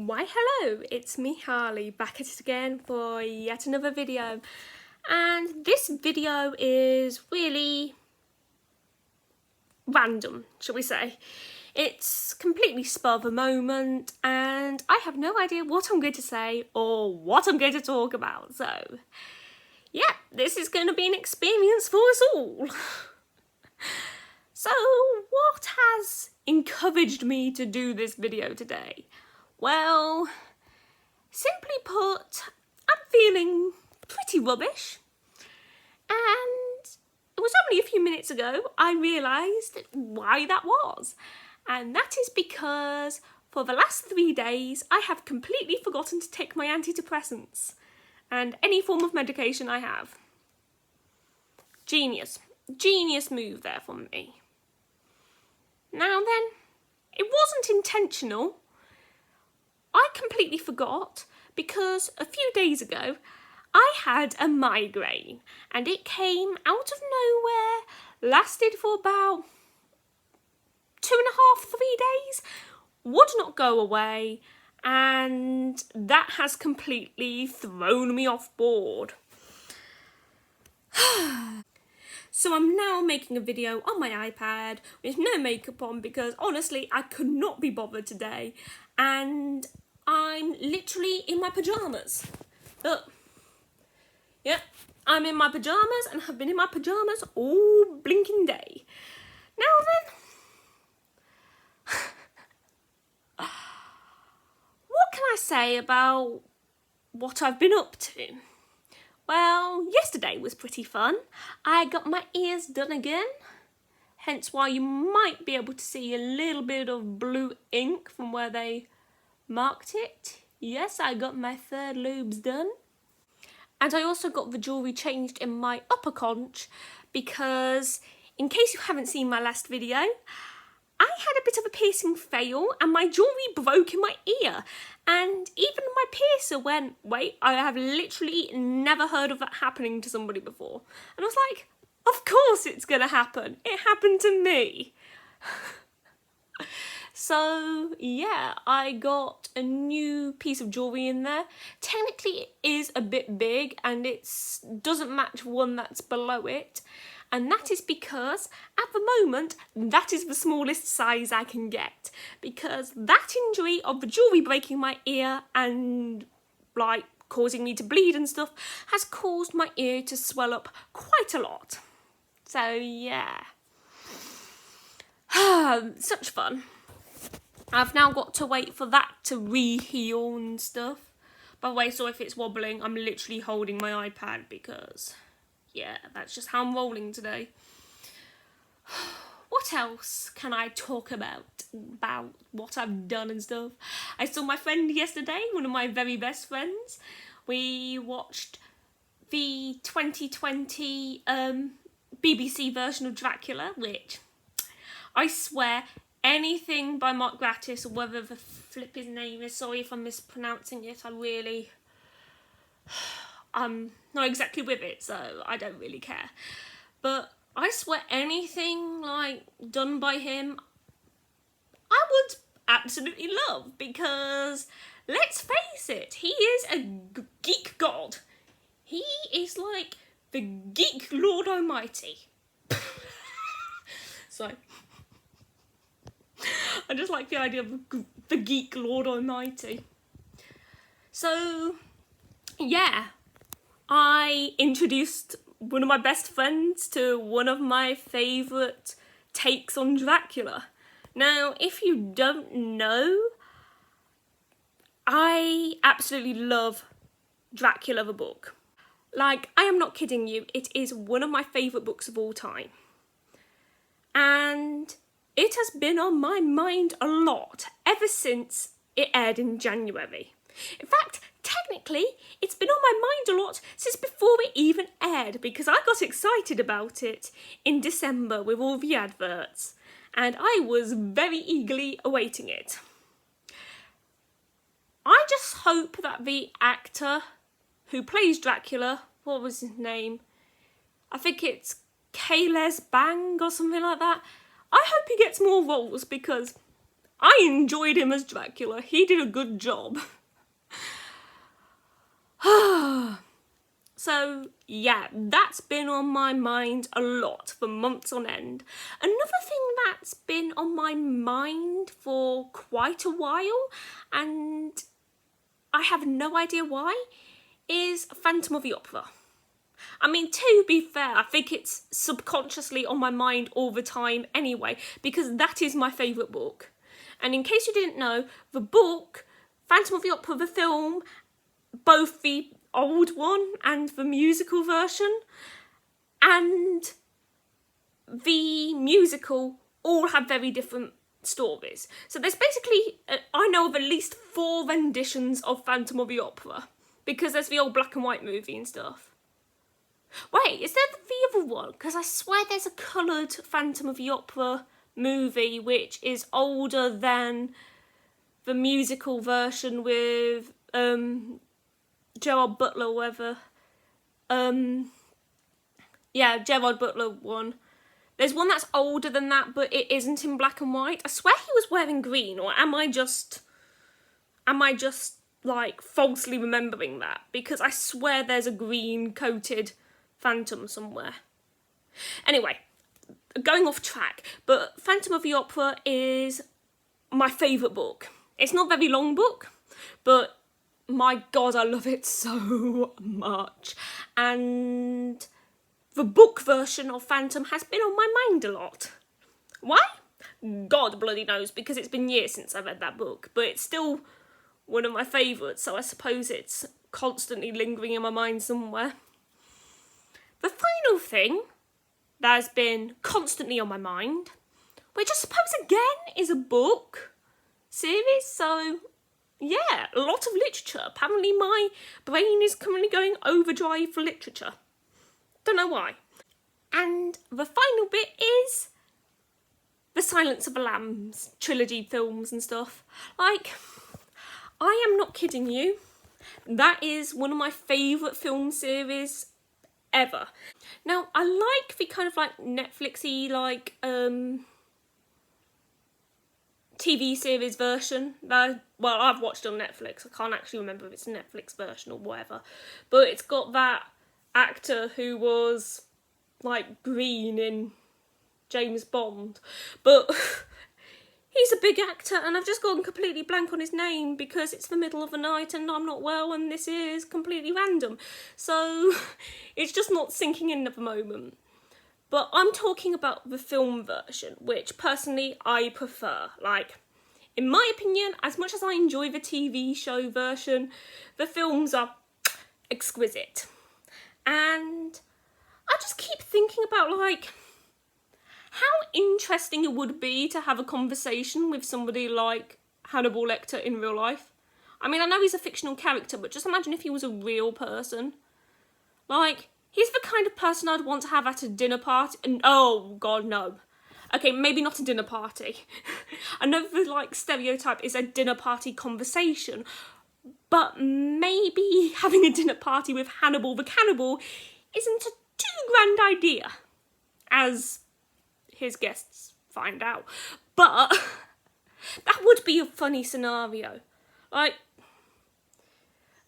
Why hello, it's me Harley, back at it again for yet another video, and this video is really random, shall we say. It's completely spur of the moment and I have no idea what I'm going to say or what I'm going to talk about, so yeah, this is going to be an experience for us all. So what has encouraged me to do this video today? Well, simply put, I'm feeling pretty rubbish, and it was only a few minutes ago I realised why that was, and that is because for the last 3 days I have completely forgotten to take my antidepressants and any form of medication I have. Genius move there from me. Now then, it wasn't intentional. I completely forgot because a few days ago I had a migraine and it came out of nowhere, lasted for about 2.5, 3 days, would not go away, and that has completely thrown me off board. So I'm now making a video on my iPad with no makeup on because honestly I could not be bothered today, and I'm literally in my pyjamas. But yeah, I'm in my pyjamas and have been in my pyjamas all blinking day. Now then, what can I say about what I've been up to? Well, yesterday was pretty fun. I got my ears done again, hence why you might be able to see a little bit of blue ink from where they marked it. Yes, I got my third lobes done. And I also got the jewellery changed in my upper conch because, in case you haven't seen my last video, I had a bit of a piercing fail and my jewellery broke in my ear, and even my piercer went, wait, I have literally never heard of that happening to somebody before. And I was like, of course it's gonna happen. It happened to me. So yeah, I got a new piece of jewellery in there. Technically it is a bit big and it doesn't match one that's below it. And that is because, at the moment, that is the smallest size I can get. Because that injury of the jewellery breaking my ear and, like, causing me to bleed and stuff has caused my ear to swell up quite a lot. So, yeah. Such fun. I've now got to wait for that to re-heal and stuff. By the way, so if it's wobbling, I'm literally holding my iPad because... yeah, that's just how I'm rolling today. What else can I talk about what I've done and stuff? I saw my friend yesterday, one of my very best friends. We watched the 2020 BBC version of Dracula, which I swear anything by Mark Gatiss, or whether the flip his name is, sorry if I'm mispronouncing it, I'm not exactly with it, so I don't really care. But I swear anything, like, done by him, I would absolutely love, because, let's face it, he is a geek god. He is like the geek Lord Almighty. Sorry. I just like the idea of the geek Lord Almighty. So, yeah. I introduced one of my best friends to one of my favourite takes on Dracula. Now, if you don't know, I absolutely love Dracula the book. Like, I am not kidding you, it is one of my favourite books of all time. And it has been on my mind a lot ever since it aired in January. In fact, technically, it's been on my mind a lot since before it even aired, because I got excited about it in December with all the adverts, and I was very eagerly awaiting it. I just hope that the actor who plays Dracula, what was his name? I think it's Kales Bang or something like that. I hope he gets more roles because I enjoyed him as Dracula. He did a good job. So, yeah, that's been on my mind a lot for months on end. Another thing that's been on my mind for quite a while, and I have no idea why, is Phantom of the Opera. I mean, to be fair, I think it's subconsciously on my mind all the time anyway, because that is my favourite book. And in case you didn't know, the book, Phantom of the Opera, the film, both the old one and the musical version, and the musical all have very different stories. So there's basically, I know of at least 4 renditions of Phantom of the Opera, because there's the old black and white movie and stuff. Wait, is there the other one? Because I swear there's a coloured Phantom of the Opera movie which is older than the musical version with Gerard Butler, whatever. Yeah, Gerard Butler one. There's one that's older than that, but it isn't in black and white. I swear he was wearing green, or am I just like falsely remembering that? Because I swear there's a green coated Phantom somewhere. Anyway, going off track, but Phantom of the Opera is my favourite book. It's not a very long book, but my God, I love it so much. And the book version of Phantom has been on my mind a lot. Why? God bloody knows, because it's been years since I read that book, but it's still one of my favourites, so I suppose it's constantly lingering in my mind somewhere. The final thing that has been constantly on my mind, which I suppose again is a book series, so yeah, a lot of literature. Apparently my brain is currently going overdrive for literature. Don't know why. And the final bit is the Silence of the Lambs trilogy films and stuff. Like, I am not kidding you. That is one of my favourite film series ever. Now, I like the kind of like Netflixy, like, TV series version that, well, I've watched on Netflix. I can't actually remember if it's a Netflix version or whatever. But it's got that actor who was, like, green in James Bond. But he's a big actor, and I've just gone completely blank on his name because it's the middle of the night and I'm not well and this is completely random. So it's just not sinking in at the moment. But I'm talking about the film version, which personally I prefer. Like, in my opinion, as much as I enjoy the TV show version, the films are exquisite. And I just keep thinking about, like, how interesting it would be to have a conversation with somebody like Hannibal Lecter in real life. I mean, I know he's a fictional character, but just imagine if he was a real person. Like, he's the kind of person I'd want to have at a dinner party. And oh, God, no. Okay, maybe not a dinner party. I know the, like, stereotype is a dinner party conversation. But maybe having a dinner party with Hannibal the Cannibal isn't a too grand idea, as his guests find out. But that would be a funny scenario. Like,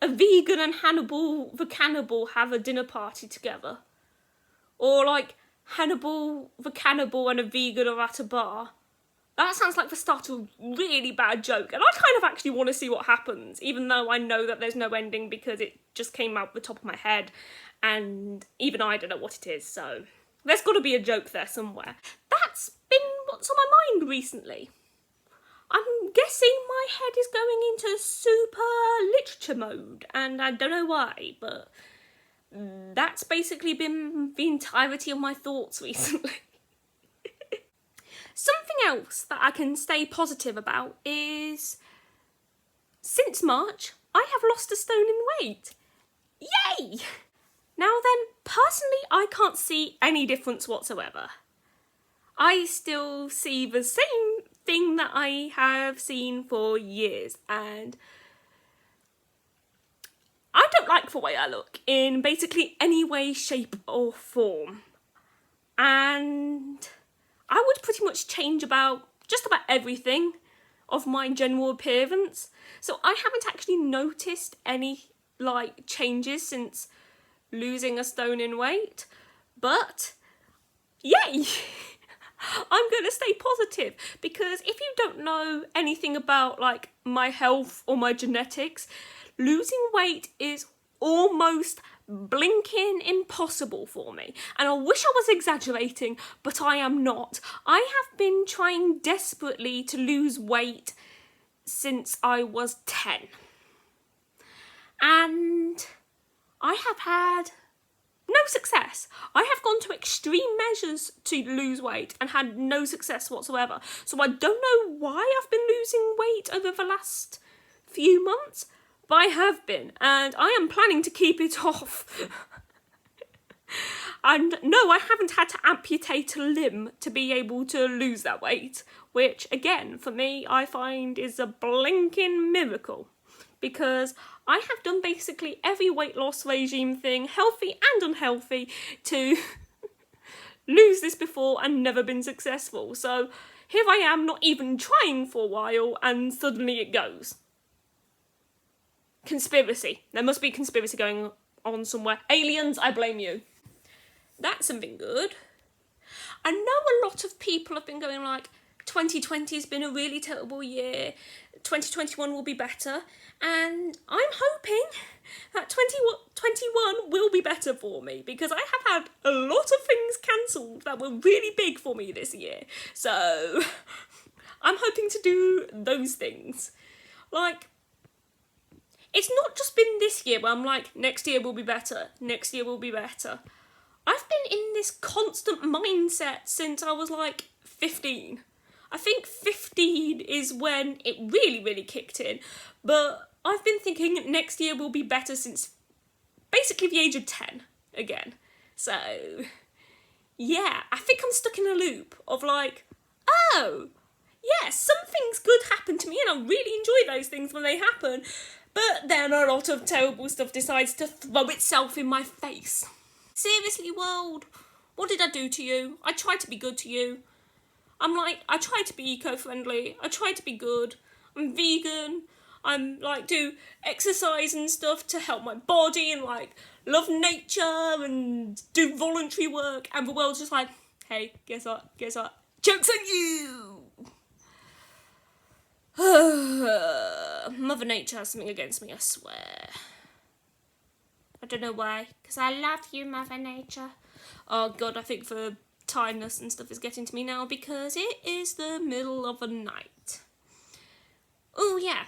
a vegan and Hannibal the Cannibal have a dinner party together. Or, like, Hannibal the Cannibal and a vegan are at a bar. That sounds like the start of a really bad joke, and I kind of actually want to see what happens, even though I know that there's no ending because it just came out the top of my head, and even I don't know what it is, so there's got to be a joke there somewhere. That's been what's on my mind recently. I'm guessing my head is going into super literature mode, and I don't know why, but that's basically been the entirety of my thoughts recently. Something else that I can stay positive about is, since March, I have lost a stone in weight. Yay! Now then, personally, I can't see any difference whatsoever. I still see the same thing that I have seen for years, and I don't like the way I look in basically any way, shape or form. And I would pretty much change just about everything of my general appearance. So I haven't actually noticed any like changes since losing a stone in weight, but yay! I'm going to stay positive, because if you don't know anything about like my health or my genetics, losing weight is almost blinking impossible for me. And I wish I was exaggerating, but I am not. I have been trying desperately to lose weight since I was 10. And I have had no success. I have gone to extreme measures to lose weight and had no success whatsoever. So I don't know why I've been losing weight over the last few months, but I have been, and I am planning to keep it off. And no, I haven't had to amputate a limb to be able to lose that weight, which again, for me, I find is a blinking miracle, because I have done basically every weight loss regime thing, healthy and unhealthy, to lose this before and never been successful. So here I am, not even trying for a while, and suddenly it goes. Conspiracy. There must be a conspiracy going on somewhere. Aliens, I blame you. That's something good. I know a lot of people have been going like, 2020 has been a really terrible year, 2021 will be better, and I'm hoping that 2021 will be better for me, because I have had a lot of things cancelled that were really big for me this year. So I'm hoping to do those things. Like, it's not just been this year where I'm like, next year will be better, next year will be better. I've been in this constant mindset since I was like 15. I think 15 is when it really, really kicked in. But I've been thinking next year will be better since basically the age of 10 again. So, yeah, I think I'm stuck in a loop of like, oh, yeah, some things good happen to me and I really enjoy those things when they happen. But then a lot of terrible stuff decides to throw itself in my face. Seriously, world, what did I do to you? I tried to be good to you. I'm like, I try to be eco-friendly, I try to be good, I'm vegan, I'm like, do exercise and stuff to help my body and like, love nature and do voluntary work, and the world's just like, hey, guess what, joke's on you! Mother Nature has something against me, I swear. I don't know why, because I love you, Mother Nature. Oh God, I think the tiredness and stuff is getting to me now, because it is the middle of the night. Oh yeah,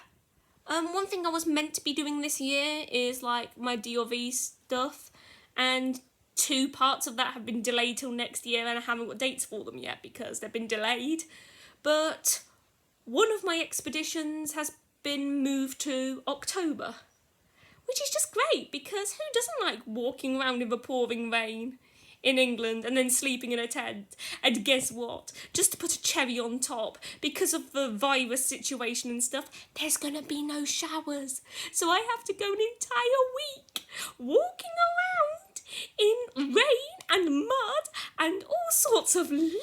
one thing I was meant to be doing this year is like my DOV stuff, and 2 parts of that have been delayed till next year, and I haven't got dates for them yet because they've been delayed. But one of my expeditions has been moved to October, which is just great, because who doesn't like walking around in the pouring rain in England and then sleeping in a tent? And guess what? Just to put a cherry on top, because of the virus situation and stuff, there's gonna be no showers. So I have to go an entire week walking around in rain and mud and all sorts of lovely,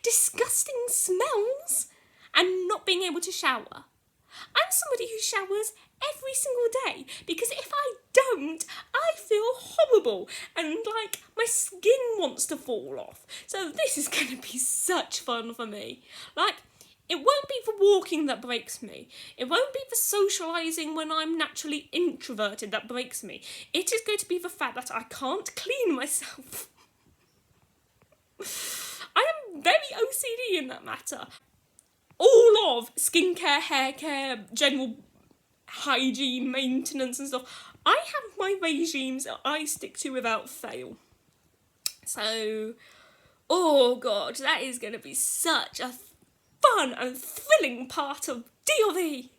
disgusting smells and not being able to shower. I'm somebody who showers every single day, because if I don't, I feel horrible and like my skin wants to fall off. So this is going to be such fun for me. Like, it won't be the walking that breaks me. It won't be the socialising when I'm naturally introverted that breaks me. It is going to be the fact that I can't clean myself. I am very OCD in that matter. All of skincare, hair care, general hygiene, maintenance and stuff, I have my regimes that I stick to without fail. So, oh God, that is going to be such a fun and thrilling part of DOV.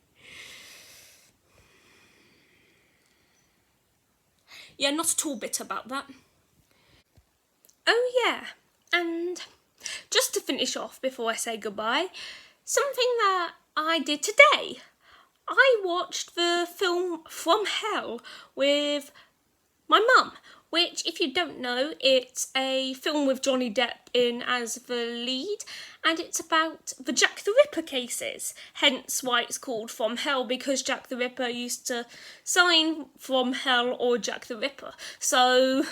Yeah, not at all bitter about that. Oh yeah, and just to finish off before I say goodbye, something that I did today. I watched the film From Hell with my mum, which, if you don't know, it's a film with Johnny Depp in as the lead, and it's about the Jack the Ripper cases, hence why it's called From Hell, because Jack the Ripper used to sign From Hell or Jack the Ripper. So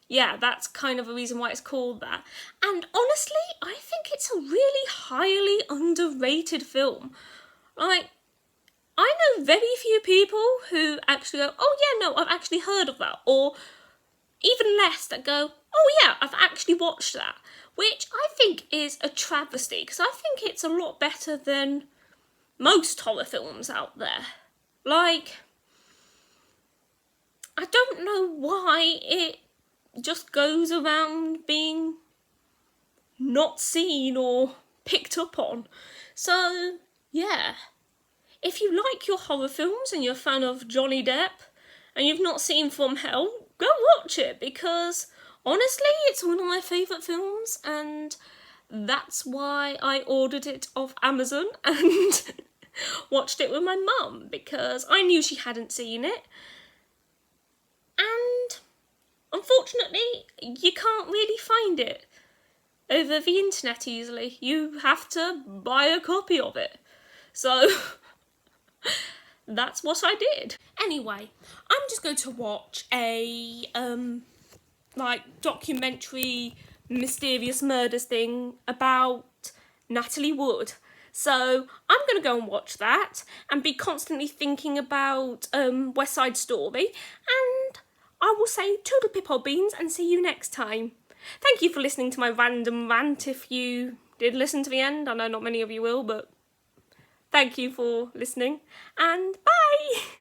yeah, that's kind of a reason why it's called that. And honestly, I think it's a really highly underrated film. Like, I know very few people who actually go, oh yeah, no, I've actually heard of that, or even less that go, oh yeah, I've actually watched that, which I think is a travesty, because I think it's a lot better than most horror films out there. Like, I don't know why it just goes around being not seen or picked up on. So, yeah. If you like your horror films and you're a fan of Johnny Depp and you've not seen From Hell, go watch it, because honestly, it's one of my favourite films, and that's why I ordered it off Amazon and watched it with my mum, because I knew she hadn't seen it. And unfortunately, you can't really find it over the internet easily. You have to buy a copy of it. So that's what I did. Anyway, I'm just going to watch a documentary mysterious murders thing about Natalie Wood. So I'm going to go and watch that and be constantly thinking about West Side Story, and I will say toodle pip old beans and see you next time. Thank you for listening to my random rant if you did listen to the end. I know not many of you will, but thank you for listening, and bye!